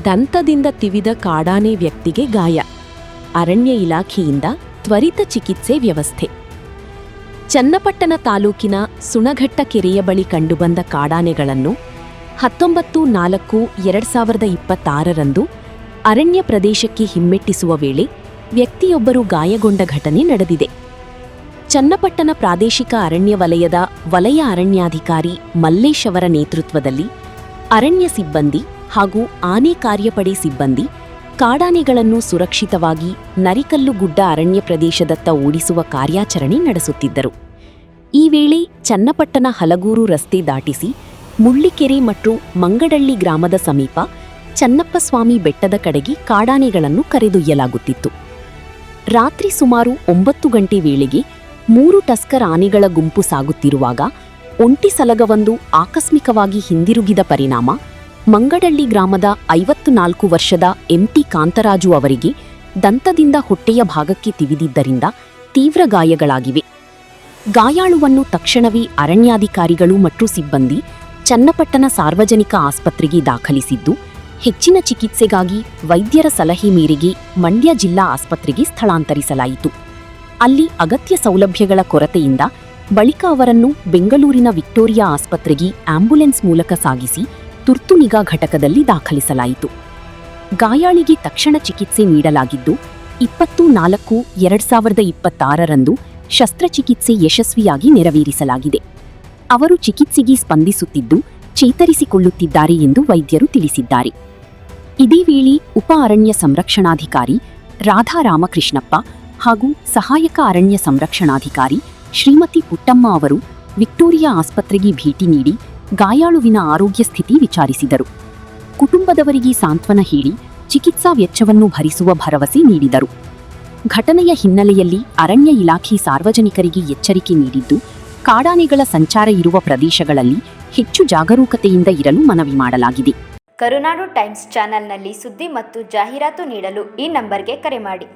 ದಂತದಿಂದ ತಿವಿದ ಕಾಡಾನೆ ವ್ಯಕ್ತಿಗೆ ಗಾಯ. ಅರಣ್ಯ ಇಲಾಖೆಯಿಂದ ತ್ವರಿತ ಚಿಕಿತ್ಸೆ ವ್ಯವಸ್ಥೆ. ಚನ್ನಪಟ್ಟಣ ತಾಲೂಕಿನ ಸುಣಘಟ್ಟ ಕೆರೆಯ ಬಳಿ ಕಂಡುಬಂದ ಕಾಡಾನೆಗಳನ್ನು 19/4/2026 ಅರಣ್ಯ ಪ್ರದೇಶಕ್ಕೆ ಹಿಮ್ಮೆಟ್ಟಿಸುವ ವೇಳೆ ವ್ಯಕ್ತಿಯೊಬ್ಬರು ಗಾಯಗೊಂಡ ಘಟನೆ ನಡೆದಿದೆ. ಚನ್ನಪಟ್ಟಣ ಪ್ರಾದೇಶಿಕ ಅರಣ್ಯ ವಲಯದ ವಲಯ ಅರಣ್ಯಾಧಿಕಾರಿ ಮಲ್ಲೇಶ್ ಅವರ ನೇತೃತ್ವದಲ್ಲಿ ಅರಣ್ಯ ಸಿಬ್ಬಂದಿ ಹಾಗೂ ಆನೆ ಕಾರ್ಯಪಡೆ ಸಿಬ್ಬಂದಿ ಕಾಡಾನೆಗಳನ್ನು ಸುರಕ್ಷಿತವಾಗಿ ನರಿಕಲ್ಲುಗುಡ್ಡ ಅರಣ್ಯ ಪ್ರದೇಶದತ್ತ ಓಡಿಸುವ ಕಾರ್ಯಾಚರಣೆ ನಡೆಸುತ್ತಿದ್ದರು. ಈ ವೇಳೆ ಚನ್ನಪಟ್ಟಣ ಹಲಗೂರು ರಸ್ತೆ ದಾಟಿಸಿ ಮುಳ್ಳಿಕೆರೆ ಮತ್ತು ಮಂಗಡಳ್ಳಿ ಗ್ರಾಮದ ಸಮೀಪ ಚನ್ನಪ್ಪಸ್ವಾಮಿ ಬೆಟ್ಟದ ಕಡೆಗೆ ಕಾಡಾನೆಗಳನ್ನು ಕರೆದೊಯ್ಯಲಾಗುತ್ತಿತ್ತು. ರಾತ್ರಿ ಸುಮಾರು 9 ಗಂಟೆ ವೇಳೆಗೆ 3 ಟಸ್ಕರ್ ಆನೆಗಳ ಗುಂಪು ಸಾಗುತ್ತಿರುವಾಗ ಒಂಟಿ ಸಲಗವೊಂದು ಆಕಸ್ಮಿಕವಾಗಿ ಹಿಂದಿರುಗಿದ ಪರಿಣಾಮ ಮಂಗಡಳ್ಳಿ ಗ್ರಾಮದ 54 ವರ್ಷದ ಎಂಟಿ ಕಾಂತರಾಜು ಅವರಿಗೆ ದಂತದಿಂದ ಹೊಟ್ಟೆಯ ಭಾಗಕ್ಕೆ ತಿವಿದಿದ್ದರಿಂದ ತೀವ್ರ ಗಾಯಗಳಾಗಿವೆ. ಗಾಯಾಳುವನ್ನು ತಕ್ಷಣವೇ ಅರಣ್ಯಾಧಿಕಾರಿಗಳು ಮತ್ತು ಸಿಬ್ಬಂದಿ ಚನ್ನಪಟ್ಟಣ ಸಾರ್ವಜನಿಕ ಆಸ್ಪತ್ರೆಗೆ ದಾಖಲಿಸಿದ್ದು, ಹೆಚ್ಚಿನ ಚಿಕಿತ್ಸೆಗಾಗಿ ವೈದ್ಯರ ಸಲಹೆ ಮೇರೆಗೆ ಮಂಡ್ಯ ಜಿಲ್ಲಾ ಆಸ್ಪತ್ರೆಗೆ ಸ್ಥಳಾಂತರಿಸಲಾಯಿತು. ಅಲ್ಲಿ ಅಗತ್ಯ ಸೌಲಭ್ಯಗಳ ಕೊರತೆಯಿಂದ ಬಳಿಕ ಅವರನ್ನು ಬೆಂಗಳೂರಿನ ವಿಕ್ಟೋರಿಯಾ ಆಸ್ಪತ್ರೆಗೆ ಆಂಬ್ಯುಲೆನ್ಸ್ ಮೂಲಕ ಸಾಗಿಸಿ ತುರ್ತು ನಿಗಾ ಘಟಕದಲ್ಲಿ ದಾಖಲಿಸಲಾಯಿತು. ಗಾಯಾಳಿಗೆ ತಕ್ಷಣ ಚಿಕಿತ್ಸೆ ನೀಡಲಾಗಿದ್ದು 20/4/2026 ಶಸ್ತ್ರಚಿಕಿತ್ಸೆ ಯಶಸ್ವಿಯಾಗಿ ನೆರವೇರಿಸಲಾಗಿದೆ. ಅವರು ಚಿಕಿತ್ಸೆಗೆ ಸ್ಪಂದಿಸುತ್ತಿದ್ದು ಚೇತರಿಸಿಕೊಳ್ಳುತ್ತಿದ್ದಾರೆ ಎಂದು ವೈದ್ಯರು ತಿಳಿಸಿದ್ದಾರೆ. ಇದೇ ವೇಳೆ ಉಪ ಅರಣ್ಯ ಸಂರಕ್ಷಣಾಧಿಕಾರಿ ರಾಧಾ ರಾಮಕೃಷ್ಣಪ್ಪ ಹಾಗೂ ಸಹಾಯಕ ಅರಣ್ಯ ಸಂರಕ್ಷಣಾಧಿಕಾರಿ ಶ್ರೀಮತಿ ಪುಟ್ಟಮ್ಮ ಅವರು ವಿಕ್ಟೋರಿಯಾ ಆಸ್ಪತ್ರೆಗೆ ಭೇಟಿ ನೀಡಿ ಗಾಯಾಳುವಿನ ಆರೋಗ್ಯ ಸ್ಥಿತಿ ವಿಚಾರಿಸಿದರು. ಕುಟುಂಬದವರಿಗೆ ಸಾಂತ್ವನ ಹೇಳಿ ಚಿಕಿತ್ಸಾ ವೆಚ್ಚವನ್ನು ಭರಿಸುವ ಭರವಸೆ ನೀಡಿದರು. ಘಟನೆಯ ಹಿನ್ನೆಲೆಯಲ್ಲಿ ಅರಣ್ಯ ಇಲಾಖೆ ಸಾರ್ವಜನಿಕರಿಗೆ ಎಚ್ಚರಿಕೆ ನೀಡಿದ್ದು, ಕಾಡಾನೆಗಳ ಸಂಚಾರ ಇರುವ ಪ್ರದೇಶಗಳಲ್ಲಿ ಹೆಚ್ಚು ಜಾಗರೂಕತೆಯಿಂದ ಇರಲು ಮನವಿ ಮಾಡಲಾಗಿದೆ. ಕರುನಾಡು ಟೈಮ್ಸ್ ಚಾನೆಲ್ನಲ್ಲಿ ಸುದ್ದಿ ಮತ್ತು ಜಾಹೀರಾತು ನೀಡಲು ಈ ನಂಬರ್ಗೆ ಕರೆ ಮಾಡಿ.